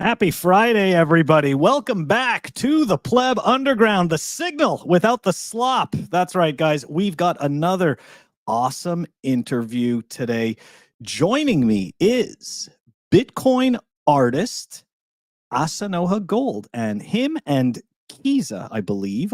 Happy Friday, everybody. Welcome back to the Pleb Underground, the signal without the slop. That's right, guys. We've got another awesome interview today. Joining me is Bitcoin artist AsanohaGold, and him and Kiza, I believe,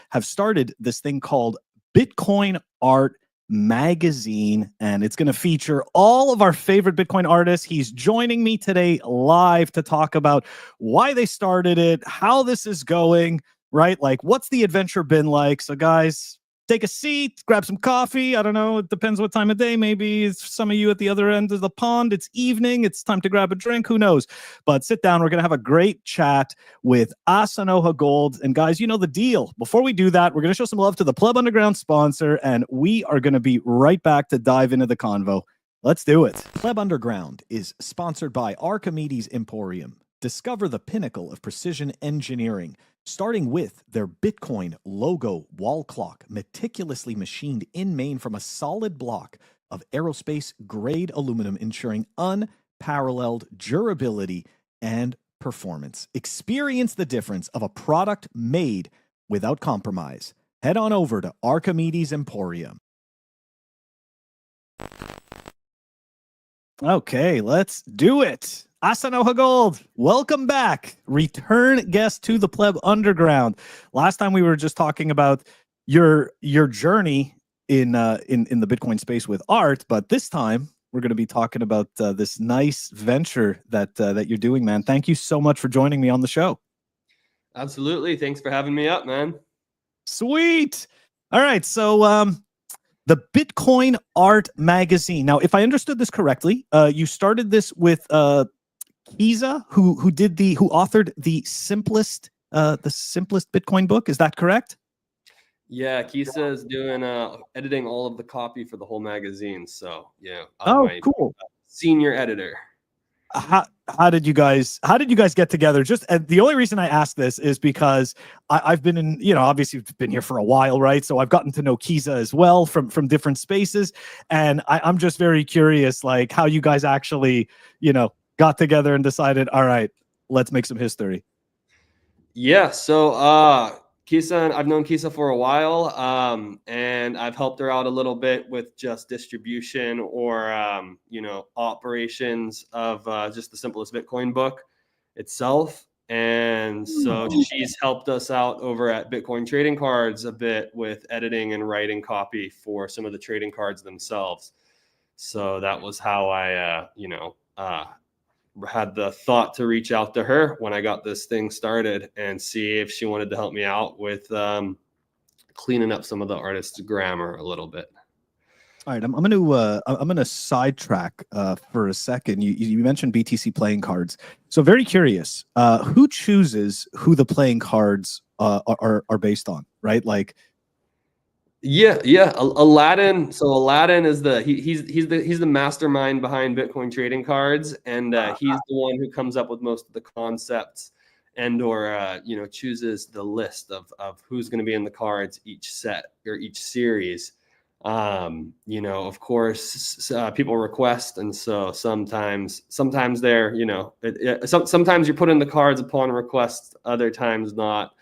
have started this thing called Bitcoin Art Magazine, and it's going to feature all of our favorite Bitcoin artists. He's joining me today live to talk about why they started it, how this is going, right? Like, what's the adventure been like? So, guys, take a seat, grab some coffee. I don't know. It depends what time of day. Maybe it's some of you at the other end of the pond. It's evening. It's time to grab a drink. Who knows? But sit down. We're going to have a great chat with AsanohaGold. And guys, you know the deal. Before we do that, we're going to show some love to the Pleb Underground sponsor, and we are going to be right back to dive into the convo. Let's do it. Pleb Underground is sponsored by Archimedes Emporium. Discover the pinnacle of precision engineering, starting with their Bitcoin logo wall clock, meticulously machined in Maine from a solid block of aerospace-grade aluminum, ensuring unparalleled durability and performance. Experience the difference of a product made without compromise. Head on over to Archimedes Emporium. Okay, let's do it. AsanohaGold, welcome back. Return guest to the Pleb Underground. Last time we were just talking about your journey in the Bitcoin space with art, but this time we're going to be talking about this nice venture that you're doing, man. Thank you so much for joining me on the show. Absolutely. Thanks for having me up, man. Sweet. All right, so the Bitcoin Art Magazine. Now, if I understood this correctly, you started this with Kiza, who authored the simplest Bitcoin book. Is that correct? Yeah, Kisa is doing editing all of the copy for the whole magazine. So yeah. Cool. Senior editor. How did you guys get together? Just the only reason I ask this is because I've been in, obviously been here for a while, right? So I've gotten to know Kiza as well from different spaces, and I'm just very curious, like how you guys actually, got together and decided, all right, let's make some history. Yeah. So Kisa, I've known Kisa for a while, and I've helped her out a little bit with just distribution or operations of just the simplest Bitcoin book itself. And so she's helped us out over at Bitcoin Trading Cards a bit with editing and writing copy for some of the trading cards themselves. So that was how I had the thought to reach out to her when I got this thing started and see if she wanted to help me out with cleaning up some of the artist's grammar a little bit. All right, I'm gonna sidetrack for a second. You mentioned BTC playing cards, so very curious. Who chooses who the playing cards are based on, right? Like, yeah, Aladdin. So Aladdin is he's the mastermind behind Bitcoin Trading Cards, and he's the one who comes up with most of the concepts and or chooses the list of who's going to be in the cards each set or each series. Of course, people request, and so sometimes they're sometimes you're put in the cards upon request, other times not.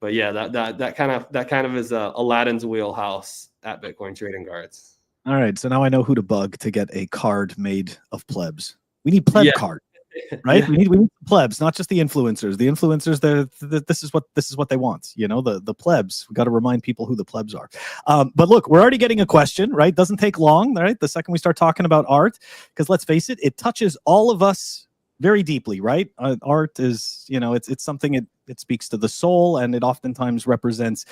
But yeah, that kind of is Aladdin's wheelhouse at Bitcoin Trading Cards. All right, so now I know who to bug to get a card made of plebs. We need pleb card, right? Yeah. We need plebs, not just the influencers. The influencers, this is what they want. The plebs. We got to remind people who the plebs are. But look, we're already getting a question, right? Doesn't take long, right? The second we start talking about art, because let's face it, it touches all of us very deeply, right? Art is, it's something, it speaks to the soul, and it oftentimes represents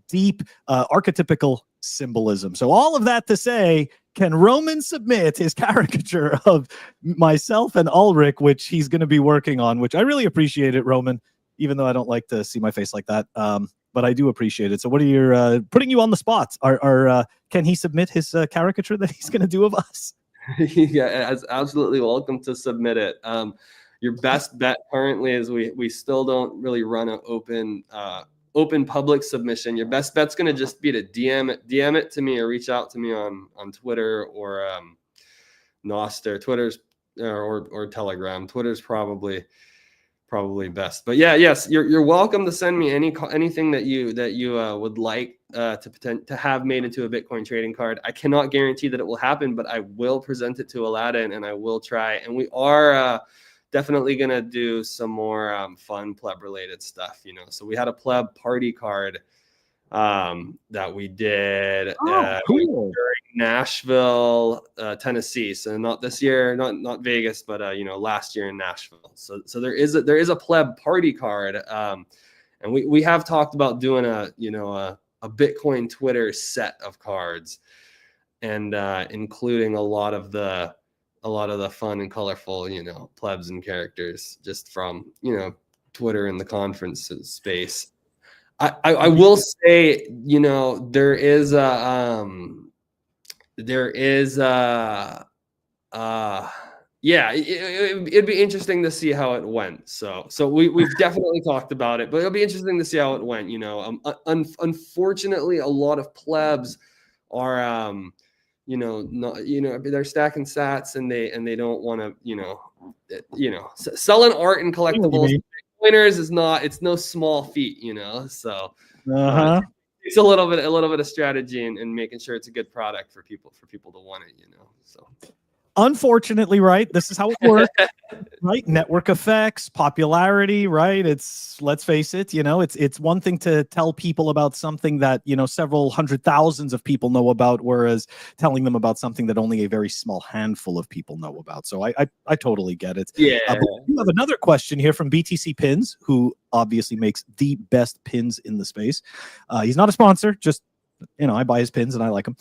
deep archetypical symbolism. So all of that to say, can Roman submit his caricature of myself and Ulrich, which he's going to be working on, which I really appreciate it, Roman, even though I don't like to see my face like that. But I do appreciate it. So what are your, putting you on the spot, can he submit his caricature that he's going to do of us? Yeah, it's absolutely welcome to submit it. Your best bet currently is we still don't really run an open public submission. Your best bet's going to just be to DM it to me or reach out to me on Twitter or Noster. Twitter's or Telegram. Twitter's probably best. But yeah, yes, you're welcome to send me anything that you would like to have made into a Bitcoin trading card. I cannot guarantee that it will happen, but I will present it to Aladdin, and I will try. And we are definitely gonna do some more fun pleb related stuff. So we had a pleb party card that we did Cool. during Nashville, Tennessee. So not this year, not Vegas, but last year in Nashville. So there is a pleb party card, and we have talked about doing a Bitcoin Twitter set of cards, and including a lot of the fun and colorful plebs and characters just from Twitter and the conference space. I will say, there is yeah, it'd be interesting to see how it went. So we've definitely talked about it, but it'll be interesting to see how it went. Unfortunately, a lot of plebs are not they're stacking sats, and they don't want to selling art and collectibles. Winners it's no small feat, so it's a little bit of strategy and making sure it's a good product for people to want it, so unfortunately, right, this is how it works. Right, network effects, popularity, right? Let's face it, it's one thing to tell people about something that several hundred thousands of people know about, whereas telling them about something that only a very small handful of people know about. So I totally get it. Yeah. But we have another question here from BTC Pins, who obviously makes the best pins in the space. He's not a sponsor, just I buy his pins and I like them.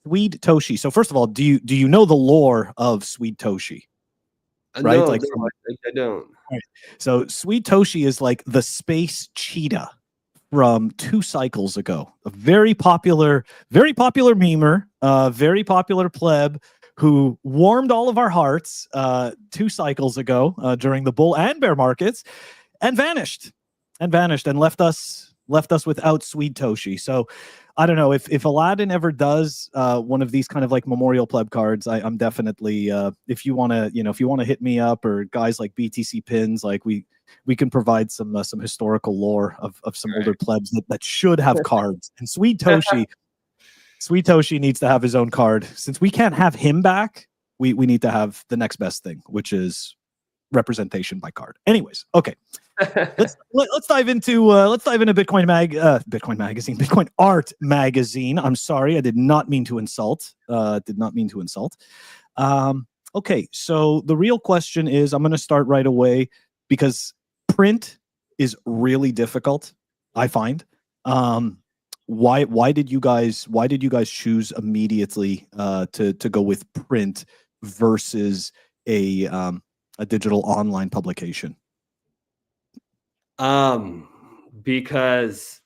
Swede Toshi. So first of all, do you know the lore of Swede Toshi? Right? No, like I don't. Right. So Swede Toshi is like the space cheetah from 2 cycles ago. A very popular memer, very popular pleb who warmed all of our hearts 2 cycles ago during the bull and bear markets, and vanished and left us without Swede Toshi. So I don't know if Aladdin ever does one of these kind of like memorial pleb cards. I'm definitely if you want to hit me up, or guys like BTC Pins, like we can provide some historical lore of some older plebs that should have cards. And Swede Toshi needs to have his own card. Since we can't have him back, we need to have the next best thing, which is representation by card. Anyways, okay. let's dive into Bitcoin Art Magazine. I'm sorry, I did not mean to insult. Okay, so the real question is, I'm going to start right away because print is really difficult, I find. Why did you guys choose immediately to go with print versus a digital online publication? Because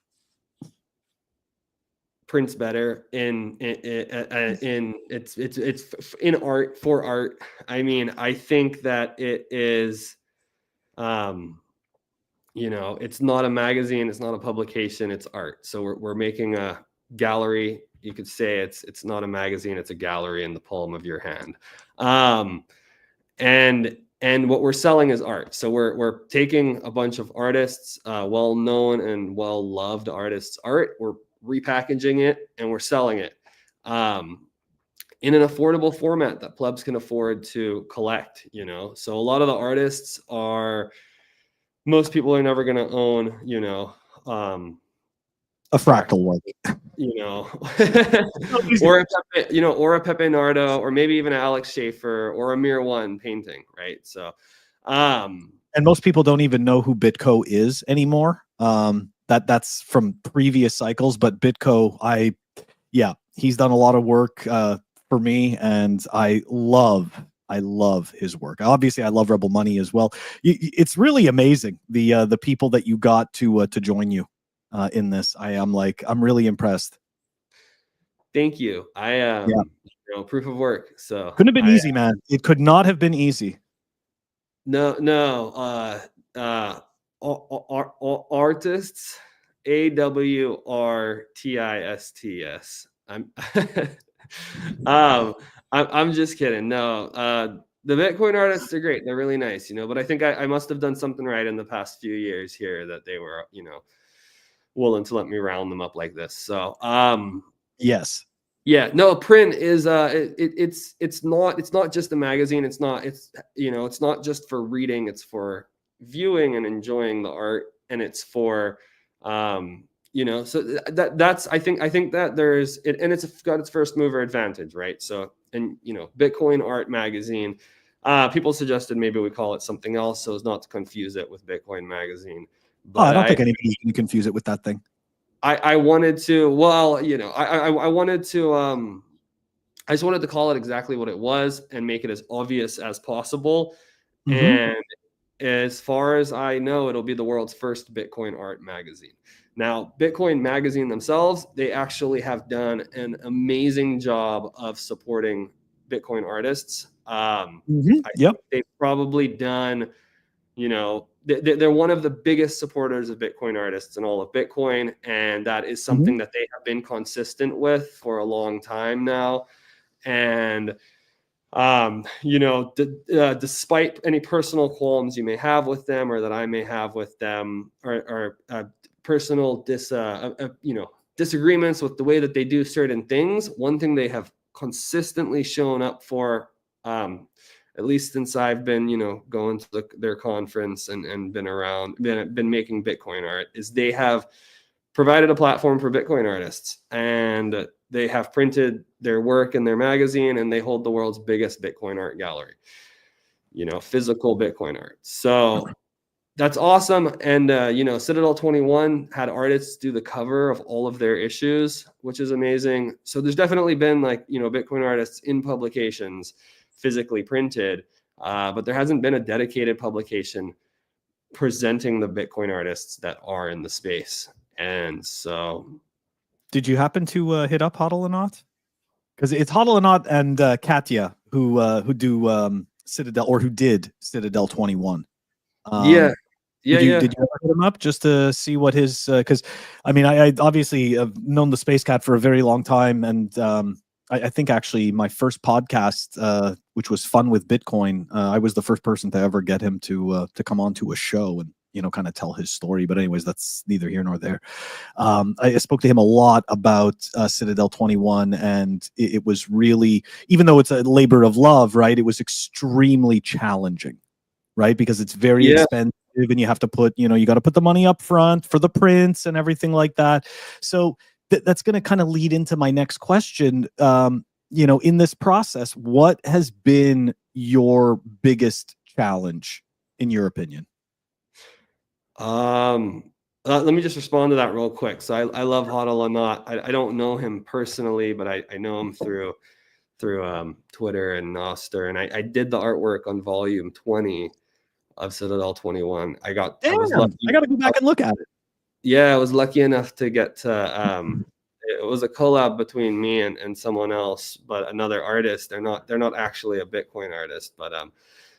print's better in it's in art, for art. I mean, I think that it is it's not a magazine, it's not a publication, it's art. So we're making a gallery. You could say it's not a magazine, it's a gallery in the palm of your hand. And what we're selling is art. So we're taking a bunch of artists, well-known and well-loved artists' art. We're repackaging it and we're selling it in an affordable format that plebs can afford to collect. So a lot of the artists most people are never going to own, a fractal one, or a Pepe Nardo, or maybe even an Alex Schaefer or a Mir One painting, right? So, and most people don't even know who Bitco is anymore. That's from previous cycles, but Bitco, he's done a lot of work for me, and I love his work. Obviously, I love Rebel Money as well. It's really amazing the people that you got to join you in this. I'm really impressed. Thank you. Proof of work. So couldn't have been easy, man. It could not have been easy. No. Artists, AWRTISTS. I'm just kidding. No, The Bitcoin artists are great. They're really nice, but I think I must have done something right in the past few years here that they were, willing to let me round them up like this. So, Yes. yeah, no, print is it's not just a magazine. It's not just for reading. It's for viewing and enjoying the art, and it's for so that's I think that there's it, and it's got its first mover advantage, right? So, and Bitcoin Art Magazine, people suggested maybe we call it something else so as not to confuse it with Bitcoin Magazine. But I don't think anybody's going to confuse it with that thing. I wanted to, I wanted to, I just wanted to call it exactly what it was and make it as obvious as possible. And as far as I know, it'll be the world's first Bitcoin art magazine. Now, Bitcoin Magazine themselves, they actually have done an amazing job of supporting Bitcoin artists. Yep. They've probably done, they're one of the biggest supporters of Bitcoin artists in all of Bitcoin. And that is something that they have been consistent with for a long time now. And, despite any personal qualms you may have with them or that I may have with them or personal disagreements with the way that they do certain things, one thing they have consistently shown up for, at least since I've been, going to their conference and been around, been making Bitcoin art, is they have provided a platform for Bitcoin artists, and they have printed their work in their magazine, and they hold the world's biggest Bitcoin art gallery, physical Bitcoin art. So that's awesome. And, Citadel 21 had artists do the cover of all of their issues, which is amazing. So there's definitely been Bitcoin artists in publications physically printed, but there hasn't been a dedicated publication presenting the Bitcoin artists that are in the space. And so, did you happen to hit up Hodl-A-Not? Because it's Hodl-A-Not and Katya who do Citadel, or who did Citadel 21. Did you ever hit him up just to see what his? Because I obviously have known the Space Cat for a very long time, and I think actually my first podcast, which was Fun with Bitcoin, I was the first person to ever get him to come on to a show and kind of tell his story. But anyways, that's neither here nor there. I spoke to him a lot about Citadel 21, and it was really, even though it's a labor of love, right? It was extremely challenging, right? Because it's very expensive, and you have to put, you got to put the money up front for the prints and everything like that. So that's going to kind of lead into my next question. In this process, what has been your biggest challenge, in your opinion? Let me just respond to that real quick. So I love Hodl-A-Not. I don't know him personally, but I know him through Twitter and Noster. And I did the artwork on volume 20 of Citadel 21. I got to go back and look at it. Yeah, I was lucky enough to get to it was a collab between me and someone else, but another artist. They're not actually a Bitcoin artist, but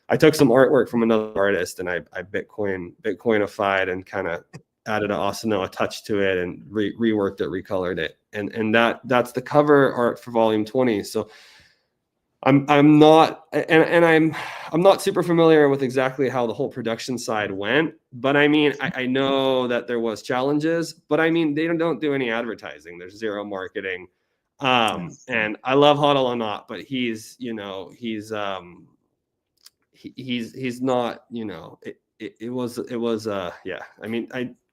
I took some artwork from another artist and I Bitcoinified and kind of added an Asano touch to it and reworked it, recolored it. And that's the cover art for volume 20. So I'm not super familiar with exactly how the whole production side went, but I know that there was challenges, but they don't do any advertising. There's zero marketing. And I love Hodl-A-Not, but he's not, it was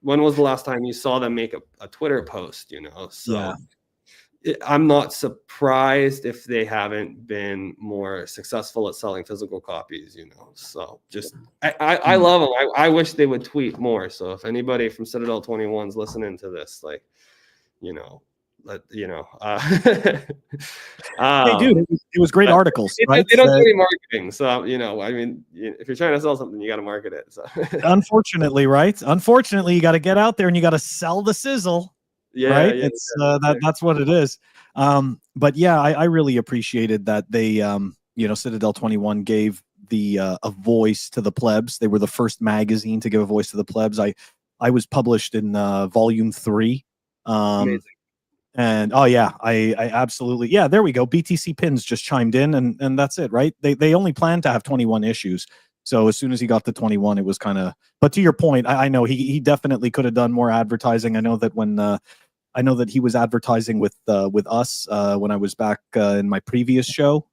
when was the last time you saw them make a Twitter post, so yeah. I'm not surprised if they haven't been more successful at selling physical copies, so just I love them. I wish they would tweet more. So if anybody from Citadel 21 is listening to this, hey dude, it was great articles, right? They don't do any marketing, so if you're trying to sell something, you got to market it. So unfortunately, right? Unfortunately, you got to get out there and you got to sell the sizzle. Yeah, right. It's that's what it is. But yeah, I really appreciated that they Citadel 21 gave a voice to the plebs. They were the first magazine to give a voice to the plebs. I was published in volume 3. Amazing. And oh yeah, I absolutely, yeah, there we go. BTC Pins just chimed in, and that's it, right? They only plan to have 21 issues. So as soon as he got to 21, it was kind of, but to your point, I know he definitely could have done more advertising. I know that when I know that he was advertising with us when I was back in my previous show.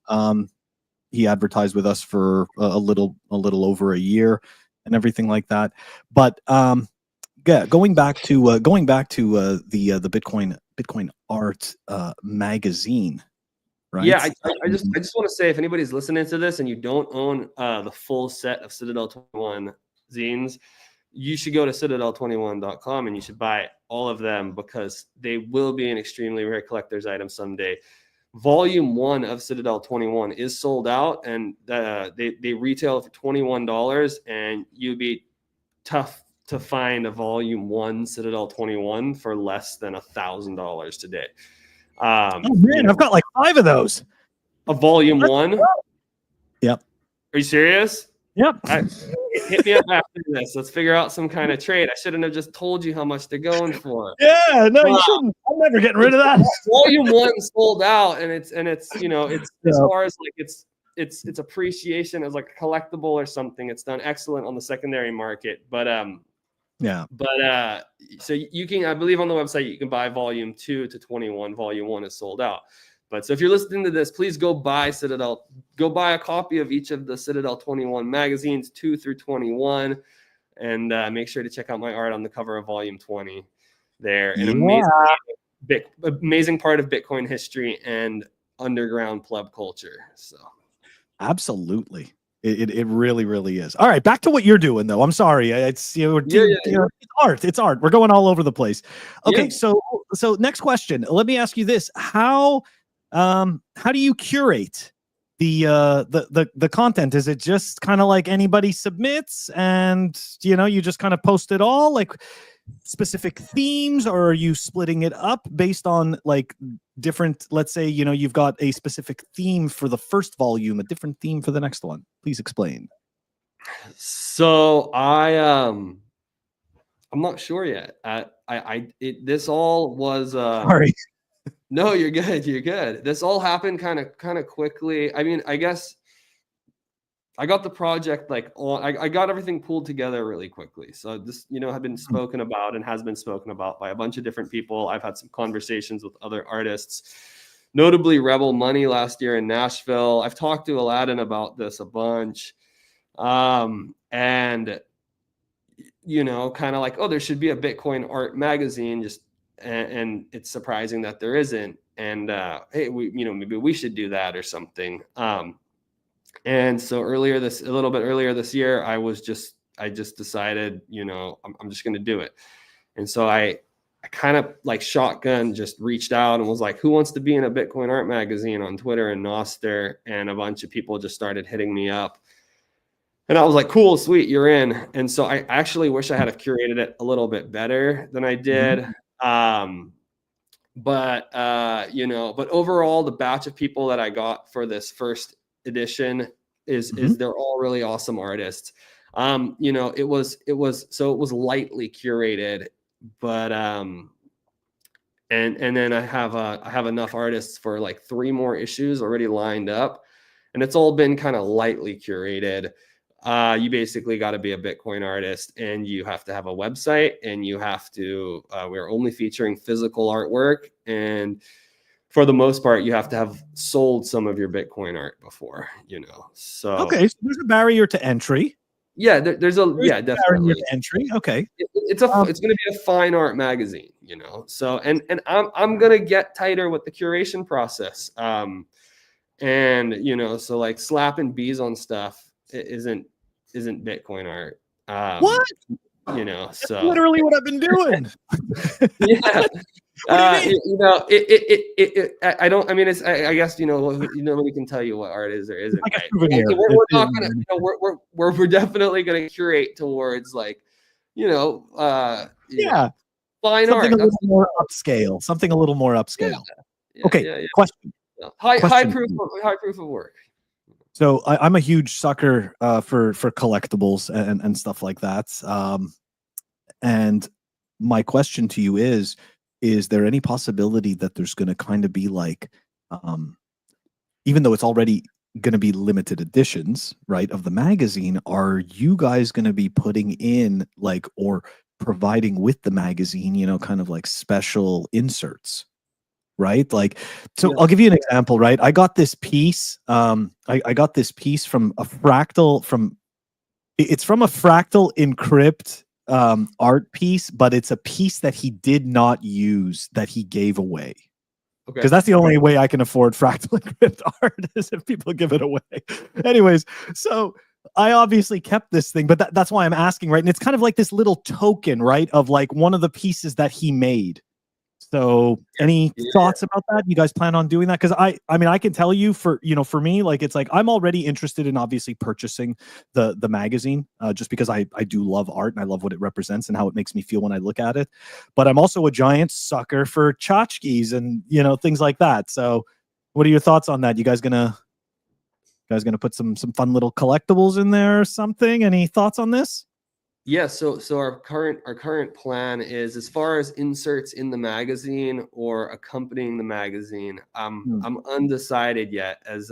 He advertised with us for a little over a year and everything like that. But yeah, going back to the Bitcoin Art magazine, right? Yeah, I just want to say, if anybody's listening to this and you don't own the full set of Citadel 21 zines, you should go to citadel21.com and you should buy all of them, because they will be an extremely rare collector's item someday. Volume 1 of Citadel 21 is sold out, and they retail for $21, and you'd be tough to find a Volume 1 Citadel 21 for less than $1,000 today. Oh man, I've got like 5 of those. A Volume 1? Yep. Are you serious? Yep. Hit me up after this. Let's figure out some kind of trade. I shouldn't have just told you how much they're going for. Yeah, no, you shouldn't. I'm never getting rid of that. Volume 1 sold out, and it's as far as like its appreciation as like a collectible or something, it's done excellent on the secondary market. But so you can, I believe on the website, you can buy Volume 2 to 21. Volume 1 is sold out. But so if you're listening to this, please go buy Citadel. Go buy a copy of each of the Citadel 21 magazines, 2 through 21, and make sure to check out my art on the cover of Volume 20. They're an amazing part of Bitcoin history and underground pleb culture. So, absolutely, it really is. All right, back to what you're doing though. I'm sorry, it's it's art. It's art. We're going all over the place. Okay, so next question. Let me ask you this: how do you curate the content? Is it just kind of like anybody submits and you just kind of post it all, like specific themes, or are you splitting it up based on like different, let's say you've got a specific theme for the first volume, a different theme for the next one? Please explain. So I'm not sure yet. This all was sorry. No, you're good. You're good. This all happened kind of quickly. I mean, I guess I got the project I got everything pulled together really quickly. So this, had been spoken about and has been spoken about by a bunch of different people. I've had some conversations with other artists, notably Rebel Money last year in Nashville. I've talked to Aladdin about this a bunch. And kind of like, oh, there should be a Bitcoin art magazine, and it's surprising that there isn't. And hey, maybe we should do that or something. And so a little bit earlier this year, I just decided, I'm just going to do it. And so I kind of like shotgun just reached out and was like, who wants to be in a Bitcoin art magazine on Twitter and Nostr? And a bunch of people just started hitting me up. And I was like, cool, sweet, you're in. And so I actually wish I had curated it a little bit better than I did. But overall, the batch of people that I got for this first edition is they're all really awesome artists. It was lightly curated, but and then I have enough artists for like 3 more issues already lined up, and it's all been kind of lightly curated. You basically got to be a Bitcoin artist, and you have to have a website, and you have to, we're only featuring physical artwork. And for the most part, you have to have sold some of your Bitcoin art before, so. Okay. So there's a barrier to entry. Yeah. There's definitely barrier to entry. Okay. It's going to be a fine art magazine, so, and I'm going to get tighter with the curation process. So like slapping bees on stuff isn't Bitcoin art. What? That's so literally what I've been doing. Yeah. What do you mean? I don't. I mean, it's. I guess nobody can tell you what art is or isn't. Like right? We're not gonna. We're definitely gonna curate towards like, yeah, fine something art. a little more upscale. Something a little more upscale. Yeah, okay. Question. High proof of work. So I'm a huge sucker for collectibles and stuff like that. And my question to you is, is there any possibility that there's going to kind of be like, even though it's already going to be limited editions, right, of the magazine, are you guys going to be putting in like, or providing with the magazine, you know, kind of like special inserts? Right. Like, so I'll give you an example, right? I got this piece. I got this piece from a fractal it's from a fractal encrypt art piece, but it's a piece that he did not use, that he gave away. Okay. Because that's the only way I can afford fractal encrypt art, is if people give it away. Anyways, so I obviously kept this thing, but that's why I'm asking, right? And it's kind of like this little token, right, of like one of the pieces that he made. So any thoughts about that? You guys plan on doing that? Because I mean, I can tell you, for, you know, for me, like, it's like I'm already interested in obviously purchasing the magazine, just because I do love art and I love what it represents and how it makes me feel when I look at it. But I'm also a giant sucker for tchotchkes and, you know, things like that. So what are your thoughts on that? You guys gonna put some fun little collectibles in there or something? Any thoughts on this? Yeah, so our current plan is, as far as inserts in the magazine or accompanying the magazine, I'm undecided yet. As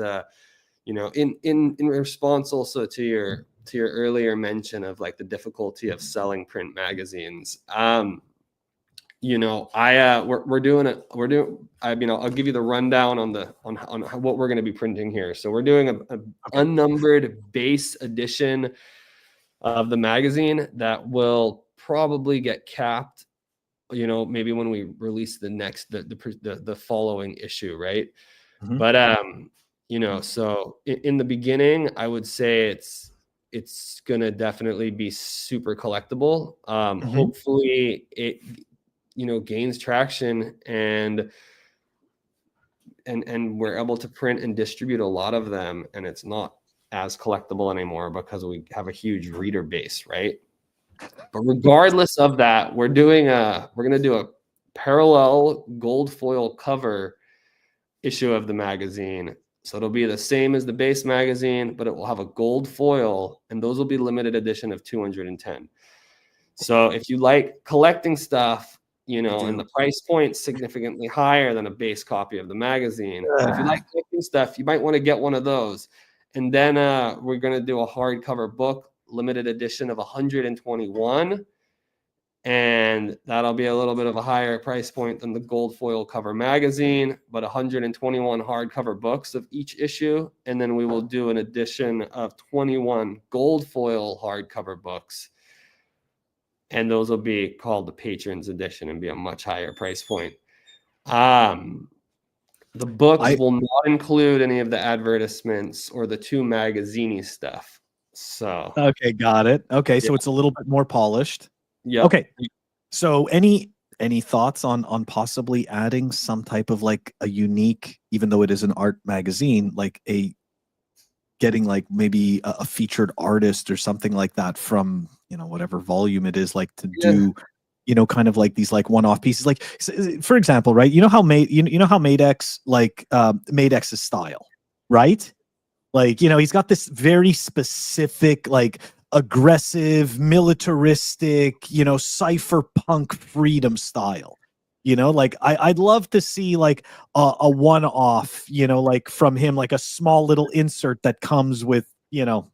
you know, in response also to your earlier mention of like the difficulty of selling print magazines. You know, we're doing I mean, I'll give you the rundown on what we're going to be printing here. So we're doing a unnumbered base edition of the magazine that will probably get capped, you know, maybe when we release the following issue, right? But you know, so in the beginning, I would say it's gonna definitely be super collectible. Hopefully it, you know, gains traction and we're able to print and distribute a lot of them, and it's not as collectible anymore because we have a huge reader base, right? But regardless of that, we're gonna do a parallel gold foil cover issue of the magazine. So it'll be the same as the base magazine, but it will have a gold foil, and those will be limited edition of 210. So if you like collecting stuff, you know, and the price point significantly higher than a base copy of the magazine, but if you like collecting stuff, you might want to get one of those. And then we're going to do a hardcover book, limited edition of 121. And that'll be a little bit of a higher price point than the gold foil cover magazine, but 121 hardcover books of each issue. And then we will do an edition of 21 gold foil hardcover books. And those will be called the Patrons Edition and be a much higher price point. The books will not include any of the advertisements or the two magazine stuff. So okay, got it. Okay, so it's a little bit more polished. Yeah. Okay. So any thoughts on possibly adding some type of like a unique, even though it is an art magazine, like getting like maybe a featured artist or something like that from, you know, whatever volume it is, like to do, you know, kind of like these like one-off pieces, like for example, right? You know how you know how Madex, like Madex's style, right? Like, you know, he's got this very specific, like aggressive, militaristic, you know, cypherpunk freedom style. You know, like I'd love to see like a one-off, you know, like from him, like a small little insert that comes with, you know,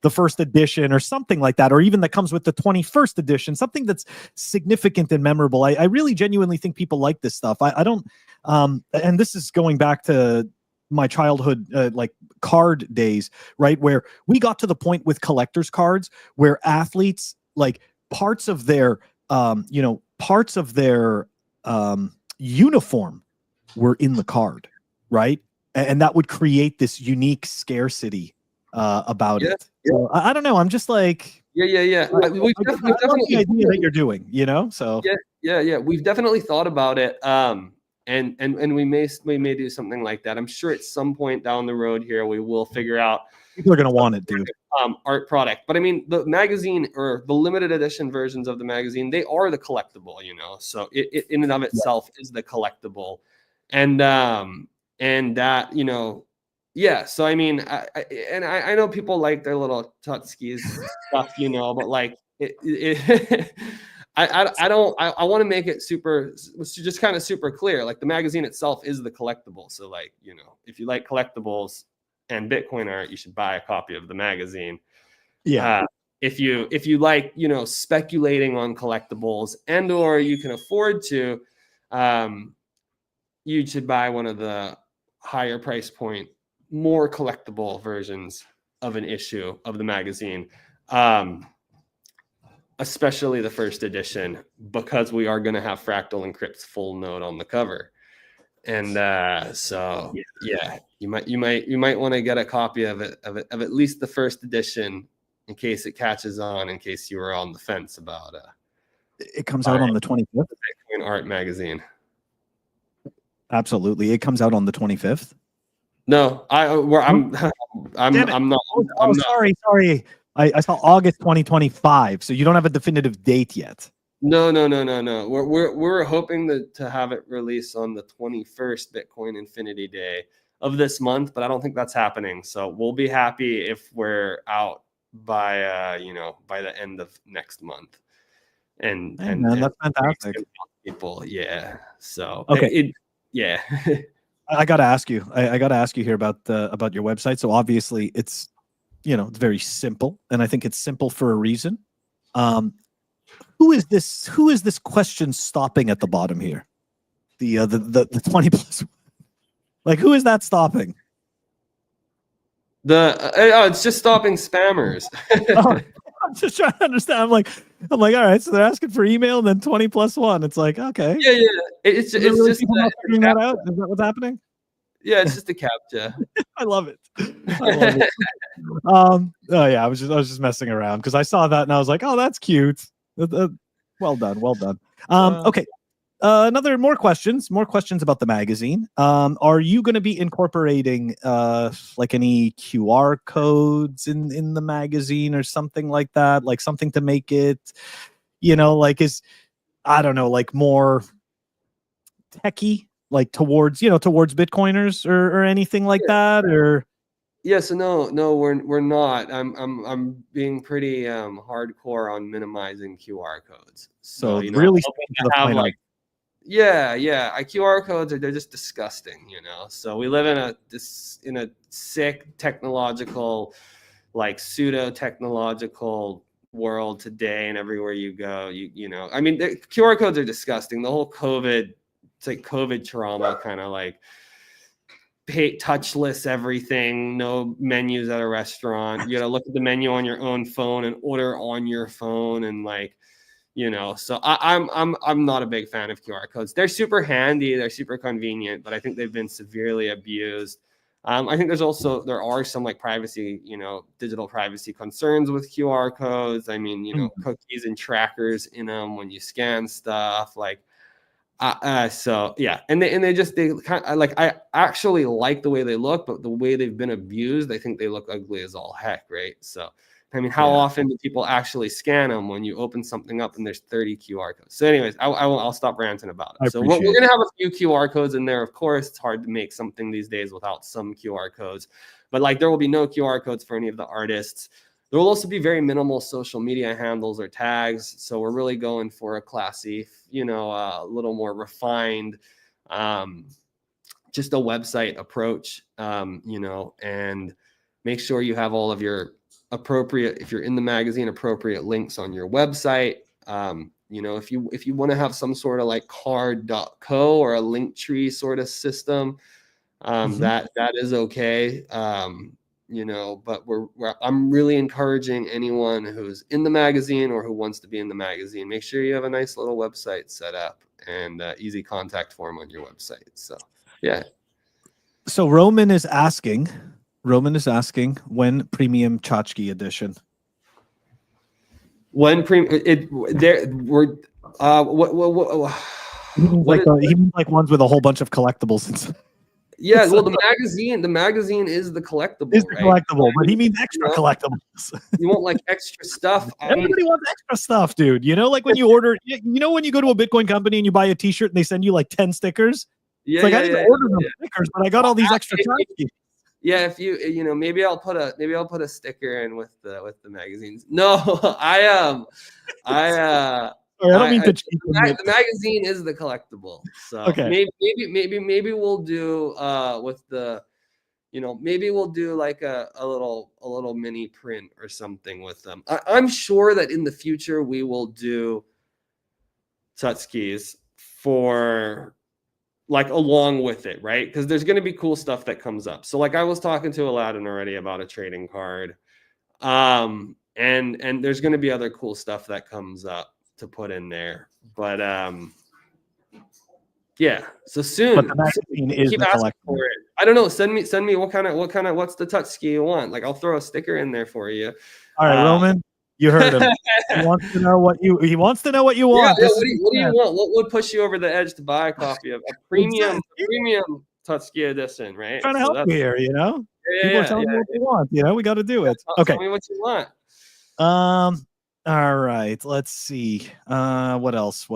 the first edition or something like that, or even that comes with the 21st edition, something that's significant and memorable. I really genuinely think people like this stuff. I don't, and this is going back to my childhood, like card days, right? Where we got to the point with collector's cards where athletes, like parts of their, you know, parts of their uniform were in the card, right? And that would create this unique scarcity about it. So, I don't know. I'm just like, we've we've definitely the idea that you're doing, you know. So we've definitely thought about it. And we may do something like that. I'm sure at some point down the road here we will figure out. People are going to want it, dude. Art product. But I mean, the magazine or the limited edition versions of the magazine, they are the collectible, you know. So it in and of itself is the collectible, and that, you know. Yeah, so I mean, I know people like their little Tutskis stuff, you know, but like I want to make it just kind of super clear. Like the magazine itself is the collectible. So like, you know, if you like collectibles and Bitcoin art, you should buy a copy of the magazine. Yeah. If you like, you know, speculating on collectibles or you can afford to, you should buy one of the higher price point, more collectible versions of an issue of the magazine. Especially the first edition, because we are going to have Fractal Encrypt's full note on the cover. And so yeah, you might want to get a copy of at least the first edition in case it catches on, in case you were on the fence about it comes out on the 25th. Bitcoin art magazine. Absolutely. It comes out on the 25th. No, I'm not. Sorry. I saw August 2025, so you don't have a definitive date yet. No. We're hoping to have it released on the 21st Bitcoin Infinity Day of this month, but I don't think that's happening. So we'll be happy if we're out by by the end of next month. And that's fantastic. People, yeah. So okay, yeah. I got to ask you. I got to ask you here about your website. So obviously, it's it's very simple, and I think it's simple for a reason. Who is this question stopping at the bottom here? The 20 plus. Like, who is that stopping? It's just stopping spammers. I'm just trying to understand. I'm like, all right. So they're asking for email, and then 20 plus 1. It's like, okay. Yeah. It's really just not figuring that out. Is that what's happening? Yeah, it's just a CAPTCHA. I love it. Oh yeah, I was just messing around because I saw that and I was like, oh, that's cute. Well done. Okay. More questions about the magazine. Are you going to be incorporating like any QR codes in the magazine or something like that? Like something to make it, like more techie, like towards Bitcoiners or anything like that? Or yes, no, we're not. I'm being pretty hardcore on minimizing QR codes. So really have like QR codes they're just disgusting, So we live in a sick technological, like pseudo technological world today, and everywhere you go, I mean, the QR codes are disgusting. The whole COVID, it's like COVID trauma, kind of like touchless everything, no menus at a restaurant. You gotta look at the menu on your own phone and order on your phone, and like, so I'm not a big fan of QR codes. They're super handy, they're super convenient, but I think they've been severely abused. I think there are some like privacy, digital privacy concerns with QR codes. I mean, cookies and trackers in them when you scan stuff, like. So yeah, and they kind of like, I actually like the way they look, but the way they've been abused, I think they look ugly as all heck, right? So I mean, how often do people actually scan them when you open something up and there's 30 QR codes? So anyways, I'll stop ranting about it. So we're gonna have a few QR codes in there. Of course, it's hard to make something these days without some QR codes, but like there will be no QR codes for any of the artists. There will also be very minimal social media handles or tags. So we're really going for a classy, a little more refined, just a website approach, and make sure you have all of your appropriate, if you're in the magazine, appropriate links on your website. If you want to have some sort of like card.co or a link tree sort of system, that is okay. But I'm really encouraging anyone who's in the magazine or who wants to be in the magazine, make sure you have a nice little website set up and easy contact form on your website. So, yeah. So Roman is asking when premium tchotchke edition. When he means like ones with a whole bunch of collectibles inside. Yeah, well, the magazine is the collectible. Is the collectible, but he means extra collectibles. You want like extra stuff. Everybody wants extra stuff, dude. Like when you order, when you go to a Bitcoin company and you buy a T-shirt and they send you like 10 stickers. Yeah, it's like I didn't order them stickers, but I got all these extra tchotchkes. Yeah, if you maybe I'll put a sticker in with the magazines. No, Sorry, I don't mean to cheat. The magazine is the collectible. So Okay. maybe we'll do with the, maybe we'll do like a little mini print or something with them. I'm sure that in the future we will do Tutskis for like along with it, right? Because there's going to be cool stuff that comes up. So like I was talking to Aladdin already about a trading card, and there's going to be other cool stuff that comes up to put in there. But yeah, so soon. But the magazine is keep the asking collection. for it. I don't know. Send me what's the touch ski you want? Like I'll throw a sticker in there for you. All right, Roman, you heard him. He wants to know what you want. Yeah, What do you want? What would push you over the edge to buy a copy of a premium Tutski edition, right? Trying to help you here, People are telling me what they want. We got to do it. Okay. Tell me what you want. All right. Let's see. What else?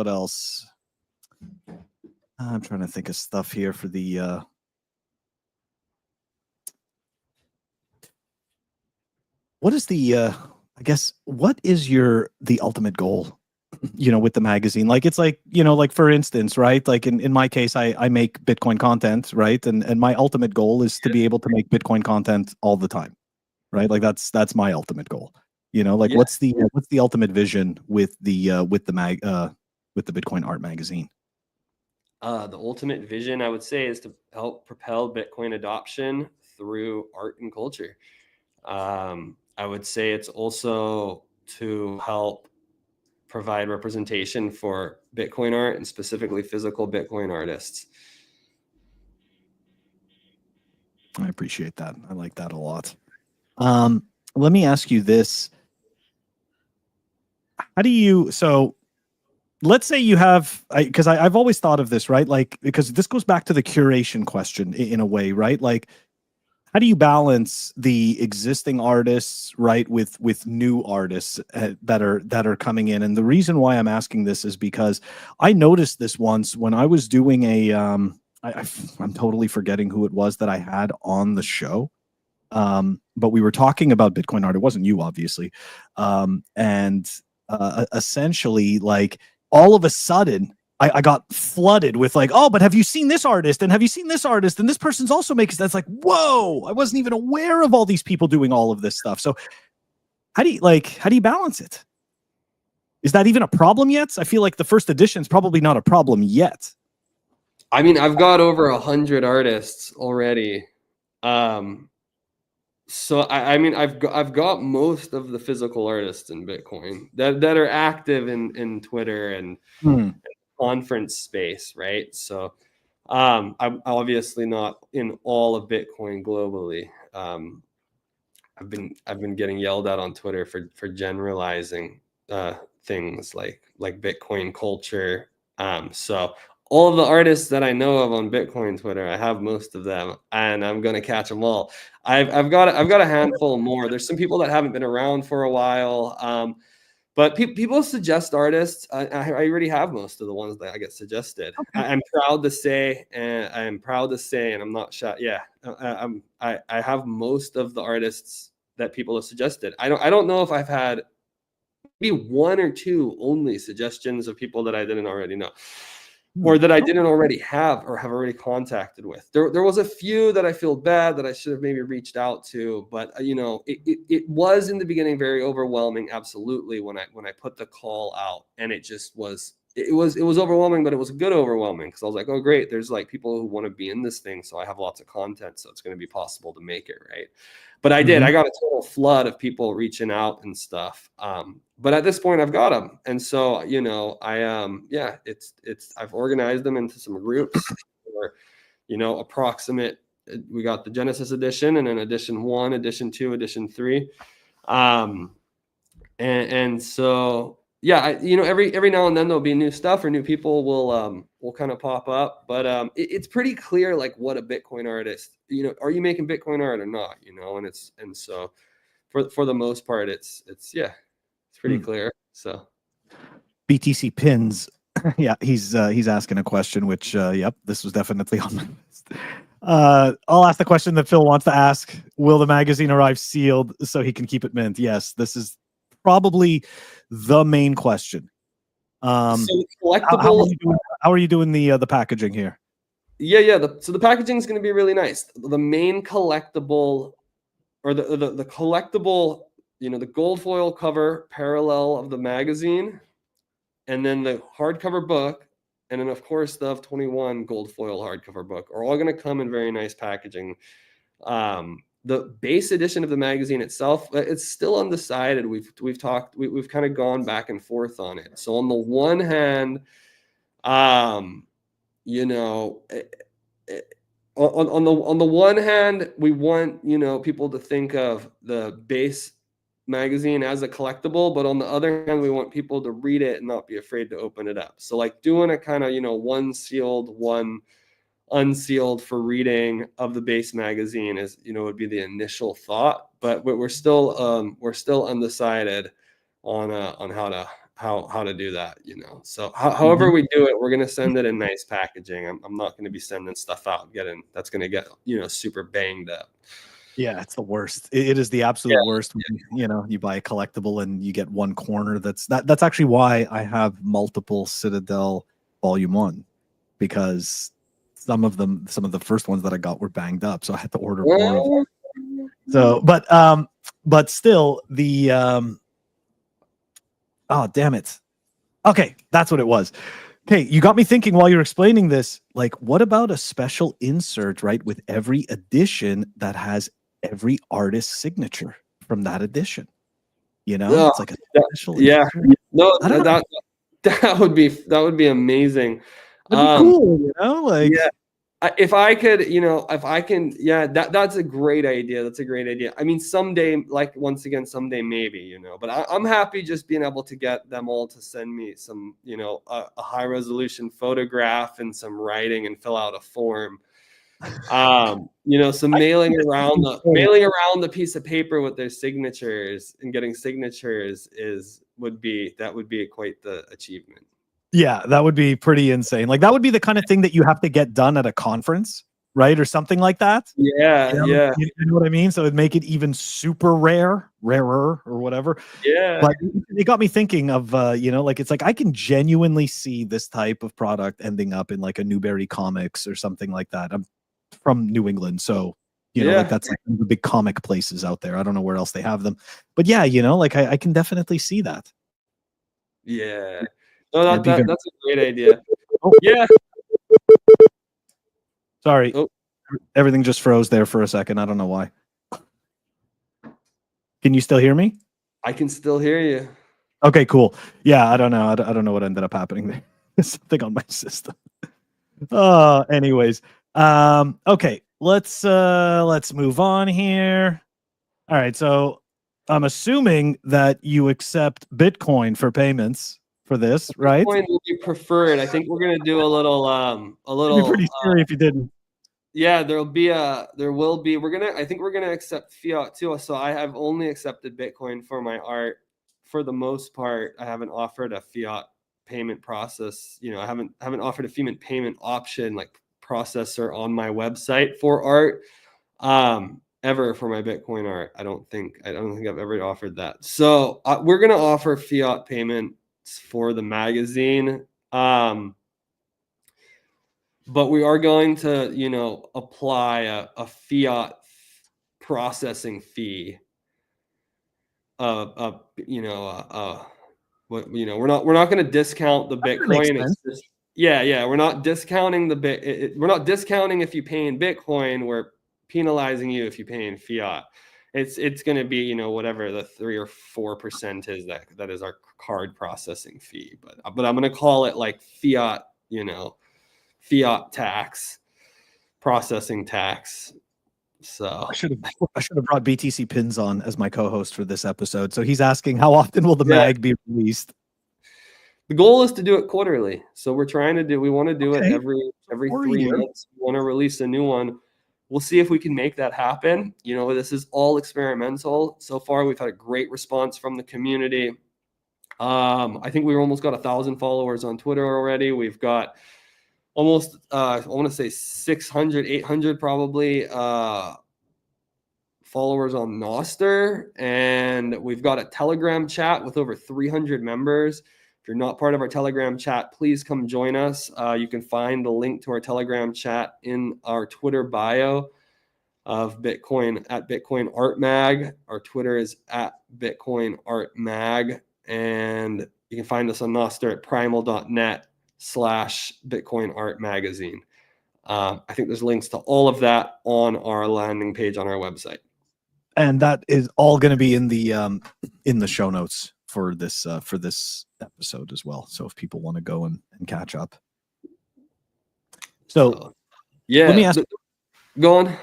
I'm trying to think of stuff here for the. What is the? I guess what is the ultimate goal? With the magazine, like it's like like for instance, right? Like in my case, I make Bitcoin content, right? And my ultimate goal is to be able to make Bitcoin content all the time, right? Like that's my ultimate goal. Like what's the ultimate vision with the Bitcoin Art magazine? The ultimate vision, I would say, is to help propel Bitcoin adoption through art and culture. I would say it's also to help provide representation for Bitcoin art and specifically physical Bitcoin artists. I appreciate that. I like that a lot. Let me ask you this. Let's say you have, because I've always thought of this, right? Like, because this goes back to the curation question in a way, right? Like, how do you balance the existing artists, right, with new artists that are coming in? And the reason why I'm asking this is because I noticed this once when I was doing I'm totally forgetting who it was that I had on the show, but we were talking about Bitcoin art. It wasn't you, obviously, and essentially, like all of a sudden, I got flooded with like, oh, but have you seen this artist? And have you seen this artist? And this person's also making. That's like, whoa! I wasn't even aware of all these people doing all of this stuff. So, how do you balance it? Is that even a problem yet? I feel like the first edition is probably not a problem yet. I mean, I've got over 100 artists already. So I mean, I've got most of the physical artists in Bitcoin that are active in Twitter and conference space, right? So I'm obviously not in all of Bitcoin globally. I've been getting yelled at on Twitter for generalizing things like Bitcoin culture. So all of the artists that I know of on Bitcoin Twitter, I have most of them, and I'm gonna catch them all. I've got a handful more. There's some people that haven't been around for a while. But people suggest artists. I already have most of the ones that I get suggested. Okay. I'm proud to say, and I'm not shy. Yeah, I have most of the artists that people have suggested. I don't know if I've had maybe one or two only suggestions of people that I didn't already know, or that I didn't already have or have already contacted with. There was a few that I feel bad that I should have maybe reached out to, but it was in the beginning very overwhelming. Absolutely, when I put the call out, and it was overwhelming, but it was a good overwhelming because I was like, oh great, there's like people who want to be in this thing, so I have lots of content, so it's going to be possible to make it, right? But I did. I got a total flood of people reaching out and stuff. But at this point, I've got them, and so I've organized them into some groups, or approximate. We got the Genesis edition, and then edition 1, edition 2, edition 3, and so yeah, every now and then there'll be new stuff, or new people will kind of pop up, but it's pretty clear like what a Bitcoin artist. Are you making Bitcoin art or not? And so for the most part, it's pretty clear. So BTC pins. Yeah, he's asking a question, which yep, this was definitely on my list. I'll ask the question that Phil wants to ask. Will the magazine arrive sealed so he can keep it mint? Yes, this is probably the main question. So How collectible. how are you doing the packaging here? Yeah. So the packaging is going to be really nice. The main collectible, or the collectible, the gold foil cover parallel of the magazine, and then the hardcover book, and then of course the 21 gold foil hardcover book are all going to come in very nice packaging. The base edition of the magazine itself, it's still undecided. We've talked, we've kind of gone back and forth on it. So on the one hand, you know, on the one hand, we want, people to think of the base magazine as a collectible, but on the other hand, we want people to read it and not be afraid to open it up. So like doing a kind of, one sealed, one unsealed for reading of the base magazine is, would be the initial thought, but we're still undecided on how to do that, So however we do it, we're going to send it in nice packaging. I'm not going to be sending stuff out that's going to get, super banged up. Yeah, it's the worst. It is the absolute worst. You buy a collectible and you get one corner. That's actually why I have multiple Citadel Volume 1, because some of the first ones that I got were banged up, so I had to order more of them. So, but still oh, damn it. Okay, that's what it was. Okay, you got me thinking while you're explaining this, like, what about a special insert, right, with every edition that has every artist's signature from that edition? It's like a special insert. No, I don't know. that would be amazing. That'd be cool, like, yeah. If I could, if I can, that's a great idea. That's a great idea. I mean, someday, like once again, someday maybe, but I'm happy just being able to get them all to send me some, a high resolution photograph and some writing and fill out a form. So mailing around the piece of paper with their signatures and getting signatures would be quite the achievement. Yeah, that would be pretty insane. Like, that would be the kind of thing that you have to get done at a conference, right? Or something like that. Yeah. You know what I mean? So it'd make it even super rarer or whatever. Yeah. But it got me thinking of, like, it's like I can genuinely see this type of product ending up in like a Newberry Comics or something like that. I'm from New England, so like that's like the big comic places out there. I don't know where else they have them, but yeah, like I can definitely see that. Yeah. No, that's a great idea. Oh. Yeah. Sorry. Oh. Everything just froze there for a second. I don't know why. Can you still hear me? I can still hear you. Okay, cool. Yeah, I don't know. I don't know what ended up happening there. Something on my system. Anyways. Okay, let's move on here. All right, so I'm assuming that you accept Bitcoin for payments for this, right? Bitcoin will be preferred. I think we're gonna do a little. It'd be pretty scary if you didn't. Yeah, I think we're gonna accept fiat too. So I have only accepted Bitcoin for my art. For the most part, I haven't offered a fiat payment process. I haven't offered a fiat payment option like processor on my website for art. Ever for my Bitcoin art. I don't think I've ever offered that. So we're gonna offer fiat payments for the magazine. But we are going to, apply a fiat processing fee. We're not going to discount the Bitcoin. It's just, we're not discounting we're not discounting if you pay in Bitcoin. We're penalizing you if you pay in fiat. It's going to be, whatever the 3 or 4% is that is our card processing fee. But I'm going to call it like fiat, fiat tax, processing tax. So I should have brought BTC Pins on as my co-host for this episode. So he's asking, how often will the mag be released? The goal is to do it quarterly. So we want to do it every 3 months. We want to release a new one. We'll see if we can make that happen. This is all experimental. So far, we've had a great response from the community. I think we've almost got 1,000 followers on Twitter already. We've got almost, I want to say 600, 800 probably followers on Noster. And we've got a Telegram chat with over 300 members. If you're not part of our Telegram chat, please come join us. You can find the link to our Telegram chat in our Twitter bio of Bitcoin at Bitcoin Art Mag. Our Twitter is at Bitcoin Art Mag. And you can find us on Nostr at primal.net/Bitcoin Art Magazine. I think there's links to all of that on our landing page on our website. And that is all going to be in the show notes for this episode as well. So if people want to go and catch up. So yeah, let me ask. Go on.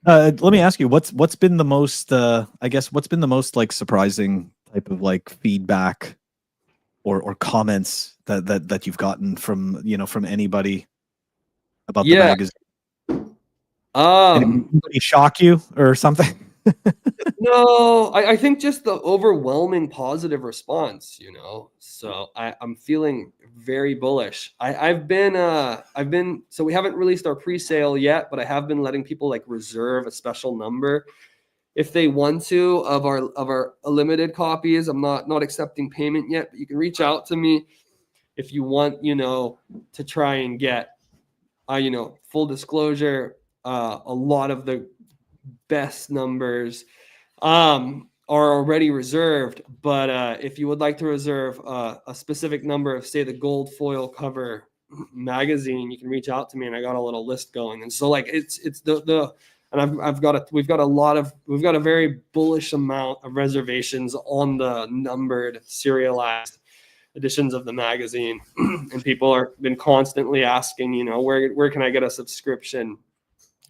Let me ask you, what's been the most what's been the most like surprising type of like feedback or comments that you've gotten from from anybody about the magazine? Anybody shock you or something? No, I think just the overwhelming positive response, so I'm feeling very bullish. I've been so we haven't released our pre-sale yet, but I have been letting people like reserve a special number if they want to of our limited copies. I'm not accepting payment yet, but you can reach out to me if you want, to try and get, full disclosure, a lot of the best numbers are already reserved, but if you would like to reserve a specific number of, say, the gold foil cover magazine, you can reach out to me, and I got a little list going. And so like it's the and we've got a very bullish amount of reservations on the numbered serialized editions of the magazine. And people are been constantly asking, where can I get a subscription?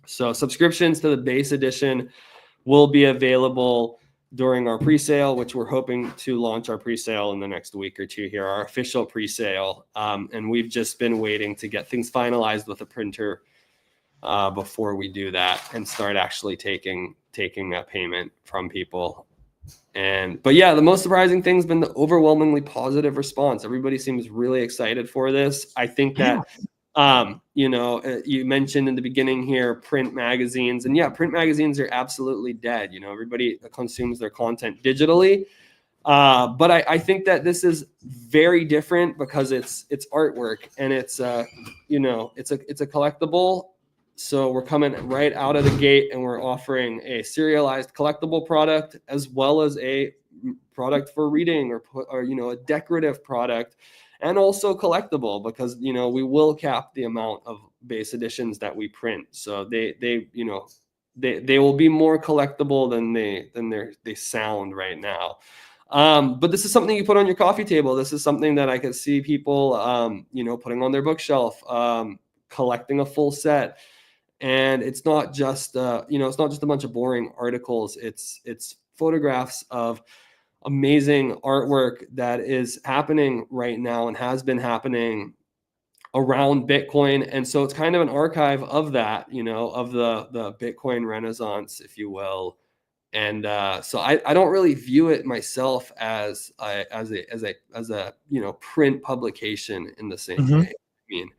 So subscriptions to the base edition will be available during our pre-sale, which we're hoping to launch our pre-sale in the next week or two here, our official pre-sale. And we've just been waiting to get things finalized with a printer before we do that and start actually taking a payment from people. But yeah, the most surprising thing has been the overwhelmingly positive response. Everybody seems really excited for this. I think that you mentioned in the beginning here, print magazines, and yeah, print magazines are absolutely dead. Everybody consumes their content digitally. But I think that this is very different because it's artwork and it's a collectible. So we're coming right out of the gate and we're offering a serialized collectible product as well as a product for reading or a decorative product. And also collectible because we will cap the amount of base editions that we print, so they will be more collectible than they sound right now. But this is something you put on your coffee table. This is something that I could see people putting on their bookshelf, collecting a full set. And it's not just it's not just a bunch of boring articles. It's photographs of amazing artwork that is happening right now and has been happening around Bitcoin. And so it's kind of an archive of that, of the Bitcoin Renaissance, if you will. And so I don't really view it myself as a print publication in the same way. I mean,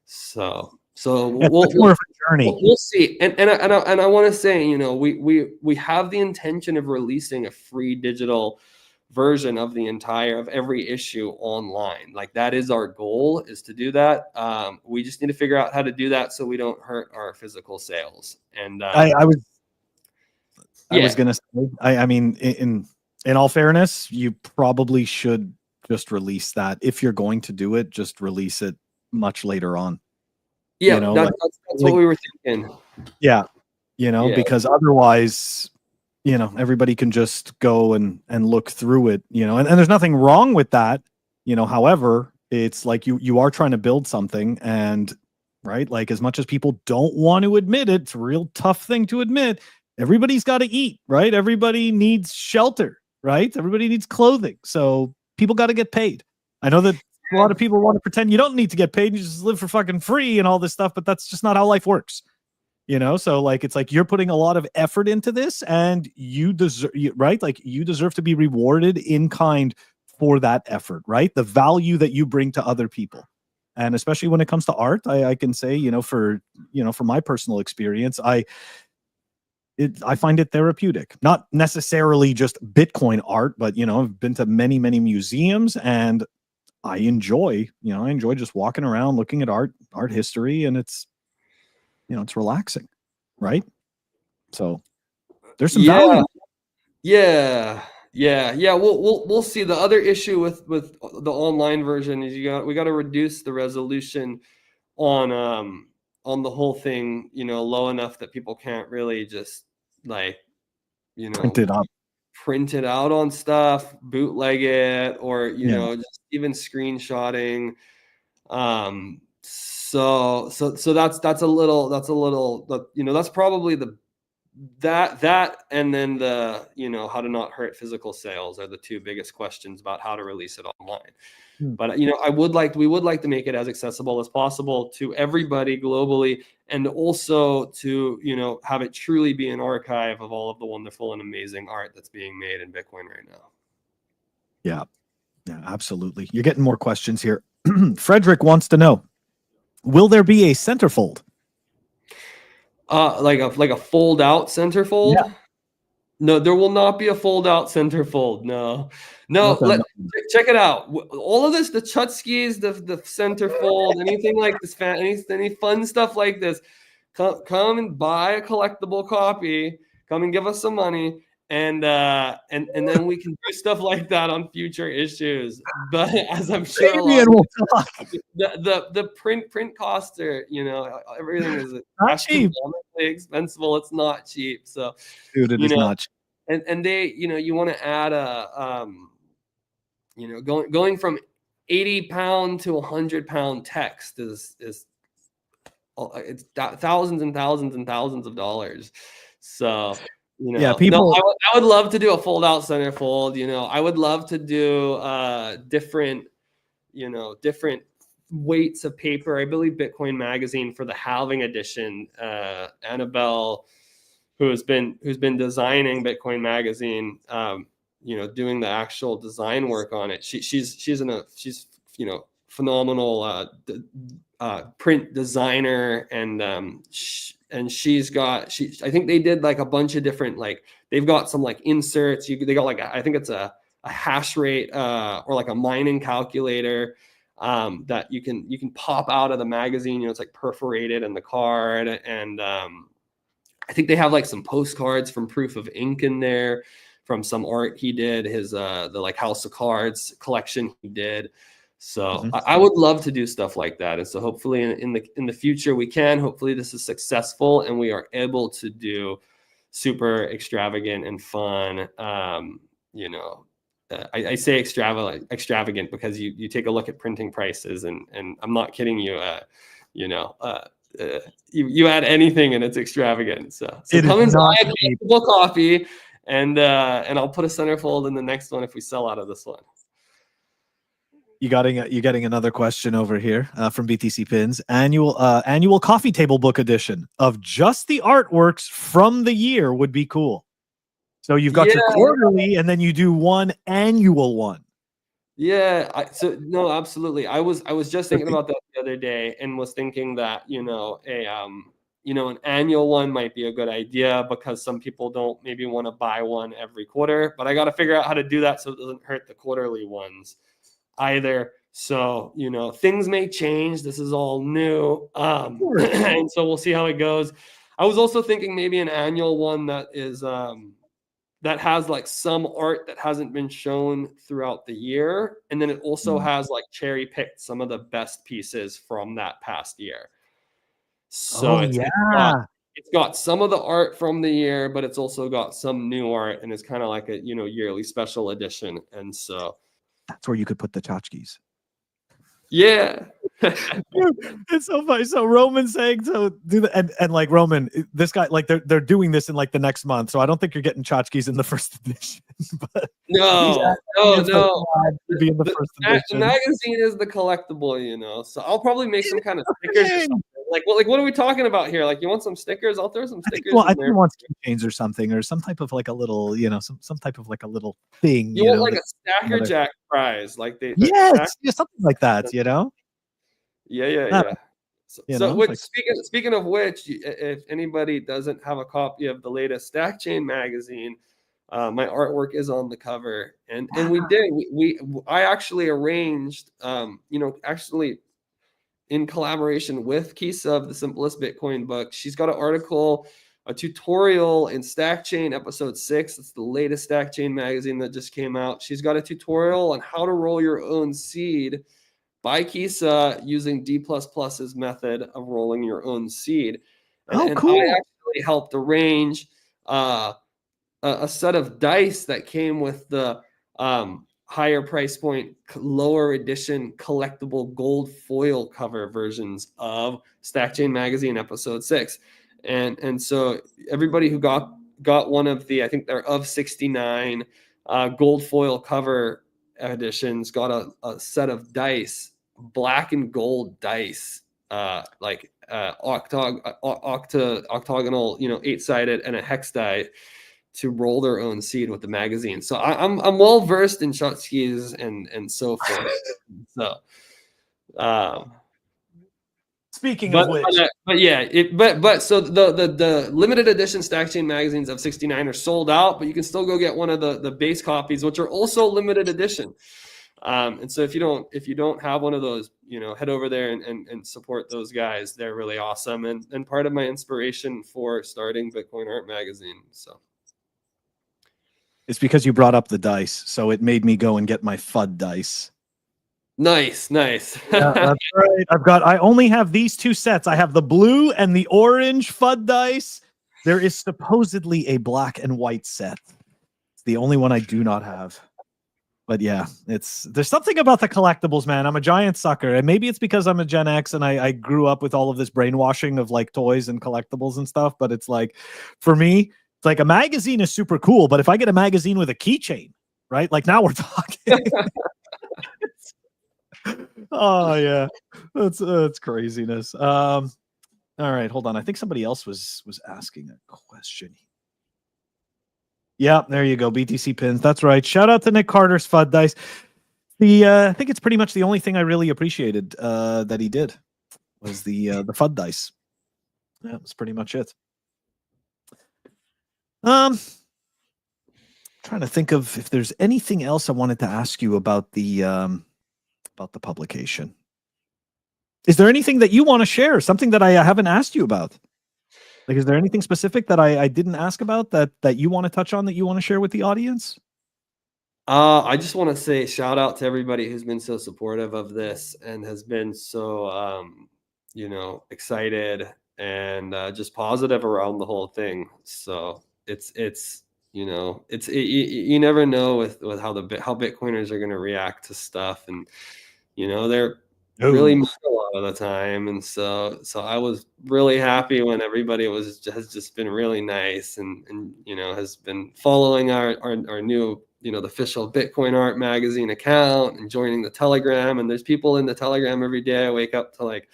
so it's more of a journey. We'll see. And I want to say, we have the intention of releasing a free digital version of every issue online. Like that is our goal, is to do that. We just need to figure out how to do that so we don't hurt our physical sales. And I was gonna say, I mean, in all fairness, you probably should just release that. If you're going to do it, just release it much later on. Yeah, that's what we were thinking. Yeah, because otherwise, everybody can just go and look through it, and there's nothing wrong with that. However, it's like you are trying to build something, and right, like as much as people don't want to admit it, it's a real tough thing to admit. Everybody's got to eat, right? Everybody needs shelter, right? Everybody needs clothing. So people got to get paid. I know that a lot of people want to pretend you don't need to get paid. You just live for fucking free and all this stuff, but that's just not how life works. So like, it's like you're putting a lot of effort into this and you deserve, right? Like you deserve to be rewarded in kind for that effort, right? The value that you bring to other people. And especially when it comes to art, I can say, for my personal experience, I find it therapeutic, not necessarily just Bitcoin art, but I've been to many, many museums, and I enjoy just walking around looking at art history, and it's, it's relaxing, right? So there's some value. Yeah. We'll see. The other issue with the online version is we got to reduce the resolution on the whole thing, low enough that people can't really just like, Print it up. print it out on stuff, bootleg it, or just even screenshotting. So that's a little that's probably that and then the how to not hurt physical sales are the two biggest questions about how to release it online. But we would like to make it as accessible as possible to everybody globally, and also to have it truly be an archive of all of the wonderful and amazing art that's being made in Bitcoin right now. Yeah, absolutely. You're getting more questions here. Frederick wants to know, will there be a centerfold? Like a fold out centerfold? Yeah. No, there will not be a fold out centerfold. No. Check it out. All of this, the Chutskis, the centerfold, anything like this, any fun stuff like this, come and buy a collectible copy. Come and give us some money, and then we can do stuff like that on future issues. But as I'm sure the print costs are, everything is not cheap. Expensive. It's not cheap. So, dude, it is not cheap. And they, you want to add a going from 80-pound to 100-pound text is it's thousands and thousands and thousands of dollars. So people. I would love to do a fold-out centerfold. I would love to do different weights of paper. I believe Bitcoin Magazine for the halving edition, Annabelle, who's been designing Bitcoin Magazine, doing the actual design work on it. She's phenomenal print designer, and I think they did like a bunch of different, like they've got some like inserts. They got like I think it's a hash rate or like a mining calculator that you can pop out of the magazine. It's like perforated in the card, and I think they have like some postcards from Proof of Ink in there, from some art he did, his the like House of Cards collection he did. So I would love to do stuff like that, and so hopefully in the future we can. Hopefully this is successful and we are able to do super extravagant and fun. I say extravagant because you take a look at printing prices, and I'm not kidding you. You add anything and it's extravagant. So come and buy a collectible copy, and I'll put a centerfold in the next one if we sell out of this one. You getting another question over here from BTC Pins. Annual coffee table book edition of just the artworks from the year would be cool. So you've got your quarterly, and then you do one annual one. Yeah, no, absolutely. I was just thinking about that the other day, and was thinking that an annual one might be a good idea, because some people don't maybe want to buy one every quarter. But I got to figure out how to do that so it doesn't hurt the quarterly ones either. So things may change. This is all new, and so we'll see how it goes. I was also thinking maybe an annual one that is that has like some art that hasn't been shown throughout the year. And then it also has like cherry picked some of the best pieces from that past year. So it's got some of the art from the year, but it's also got some new art, and it's kind of like a, yearly special edition. And so that's where you could put the tchotchkes. Yeah. It's so funny. So Roman saying so do the and like Roman, this guy, like they're doing this in like the next month. So I don't think you're getting tchotchkes in the first edition. But no. To be in the first edition. The magazine is the collectible, So I'll probably make some kind of stickers or something. Like what are we talking about here? Like, you want some stickers? I'll throw some stickers. I think he wants keychains or something, or some type of like a little, some type of like a little thing. You want like a Stacker Jack prize, like something like that. Yeah. Speaking of which, if anybody doesn't have a copy of the latest Stack Chain magazine, my artwork is on the cover, and we did. I actually arranged, actually in collaboration with Kisa of the Simplest Bitcoin book. She's got an article, a tutorial in Stack Chain episode 6. It's the latest Stack Chain magazine that just came out. She's got a tutorial on how to roll your own seed by Kisa using D++'s method of rolling your own seed. And cool. I actually helped arrange a set of dice that came with the higher price point, lower edition collectible gold foil cover versions of Stack Chain magazine episode 6. And so everybody who got one of the, I think they're of 69 gold foil cover editions, got a set of dice, black and gold dice, octagonal, 8-sided, and a hex die to roll their own seed with the magazine. So I'm well versed in shotskis and so forth. So speaking of which, so the limited edition Stack Chain magazines of 69 are sold out, but you can still go get one of the base copies, which are also limited edition. And so if you don't have one of those, head over there and support those guys. They're really awesome and part of my inspiration for starting Bitcoin Art Magazine. So it's because you brought up the dice, so it made me go and get my FUD dice. Nice. Yeah, that's right. I only have these 2 sets. I have the blue and the orange FUD dice. There is supposedly a black and white set. It's the only one I do not have. But yeah, there's something about the collectibles, man. I'm a giant sucker, and maybe it's because I'm a Gen X and I grew up with all of this brainwashing of like toys and collectibles and stuff. But it's like, for me, it's like a magazine is super cool, but if I get a magazine with a keychain, right? Like now we're talking. Oh yeah, that's craziness. All right, hold on. I think somebody else was asking a question. Yeah, there you go. BTC pins. That's right. Shout out to Nick Carter's FUD dice. I think it's pretty much the only thing I really appreciated that he did was the FUD dice. That was pretty much it. Trying to think of if there's anything else I wanted to ask you about the publication. Is there anything that you want to share? Something that I haven't asked you about? Like, is there anything specific that I didn't ask about that you want to touch on, that you want to share with the audience? I just want to say shout out to everybody who's been so supportive of this and has been so, excited and just positive around the whole thing. So you never know with how Bitcoiners are going to react to stuff, and they're really mad a lot of the time. And so I was really happy when everybody has just been really nice and has been following our new, the official Bitcoin Art Magazine account and joining the Telegram. And there's people in the Telegram every day. I wake up to like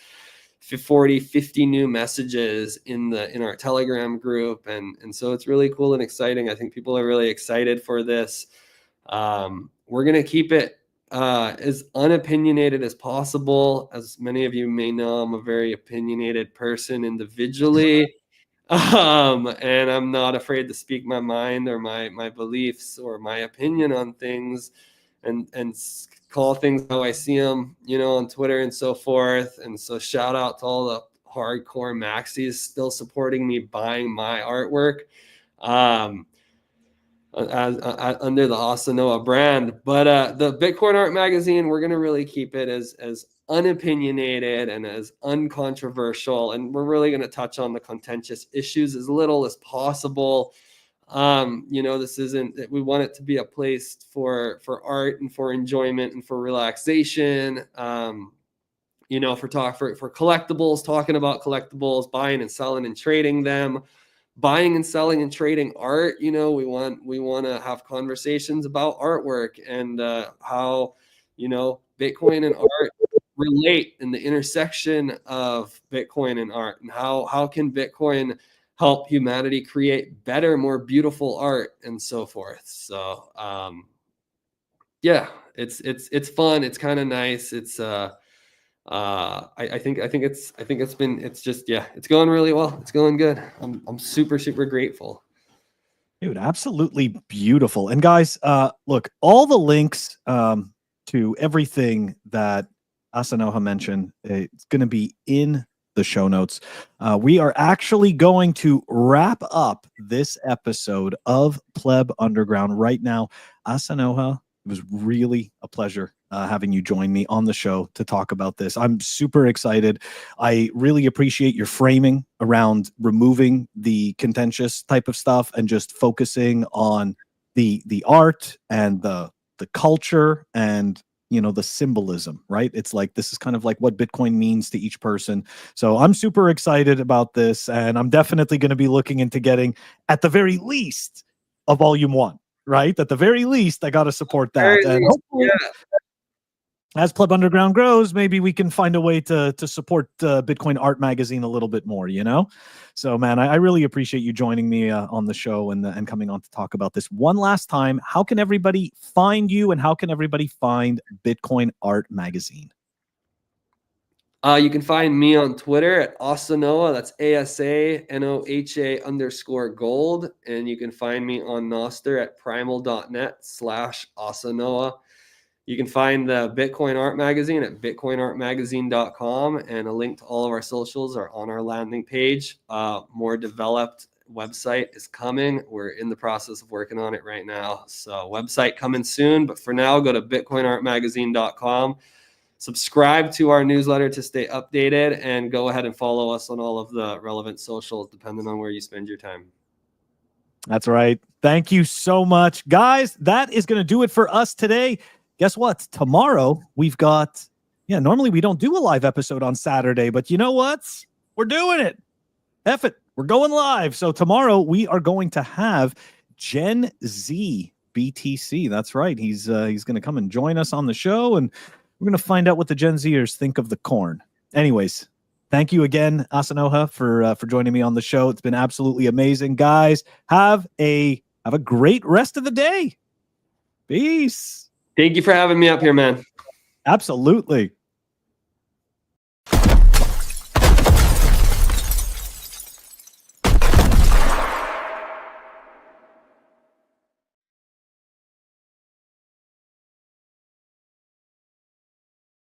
40, 50 new messages in our Telegram group. And so it's really cool and exciting. I think people are really excited for this. We're going to keep it as unopinionated as possible. As many of you may know, I'm a very opinionated person individually. And I'm not afraid to speak my mind or my beliefs or my opinion on things and call things how I see them, on Twitter and so forth. And so shout out to all the hardcore maxis still supporting me, buying my artwork. Under the Asanoha brand. But the Bitcoin Art Magazine, we're going to really keep it as unopinionated and as uncontroversial, and we're really going to touch on the contentious issues as little as possible. This isn't, we want it to be a place for art and for enjoyment and for relaxation. For collectibles, talking about collectibles, buying and selling and trading them. Buying and selling and trading art, we want to have conversations about artwork and how Bitcoin and art relate in the intersection of Bitcoin and art, and how can Bitcoin help humanity create better, more beautiful art and so forth. So it's fun, it's kind of nice. It's I think it's going really well. It's going good. I'm super, super grateful. Dude, absolutely beautiful. And guys, look, all the links to everything that Asanoha mentioned, it's going to be in the show notes. We are actually going to wrap up this episode of Pleb Underground right now. Asanoha, it was really a pleasure having you join me on the show to talk about this. I'm super excited. I really appreciate your framing around removing the contentious type of stuff and just focusing on the art and the culture and the symbolism, right? It's like this is kind of like what Bitcoin means to each person. So I'm super excited about this, and I'm definitely going to be looking into getting, at the very least, a volume 1, right? At the very least, I got to support that. And hopefully, as Pleb Underground grows, maybe we can find a way to support Bitcoin Art Magazine a little bit more, So, man, I really appreciate you joining me on the show and coming on to talk about this. One last time, how can everybody find you and how can everybody find Bitcoin Art Magazine? You can find me on Twitter at Asanoha. That's ASANOHA_gold. And you can find me on Nostr at primal.net/Asanoha. You can find the Bitcoin Art Magazine at bitcoinartmagazine.com, and a link to all of our socials are on our landing page. More developed website is coming. We're in the process of working on it right now. So website coming soon, but for now, go to bitcoinartmagazine.com. Subscribe to our newsletter to stay updated, and go ahead and follow us on all of the relevant socials, depending on where you spend your time. That's right. Thank you so much. Guys, that is going to do it for us today. Guess what? Tomorrow we've got, normally we don't do a live episode on Saturday, but you know what? We're doing it. F it. We're going live. So tomorrow we are going to have Gen Z BTC. That's right. He's going to come and join us on the show, and we're going to find out what the Gen Zers think of the corn. Anyways, thank you again, Asanoha, for joining me on the show. It's been absolutely amazing. Guys, have a great rest of the day. Peace. Thank you for having me up here, man. Absolutely.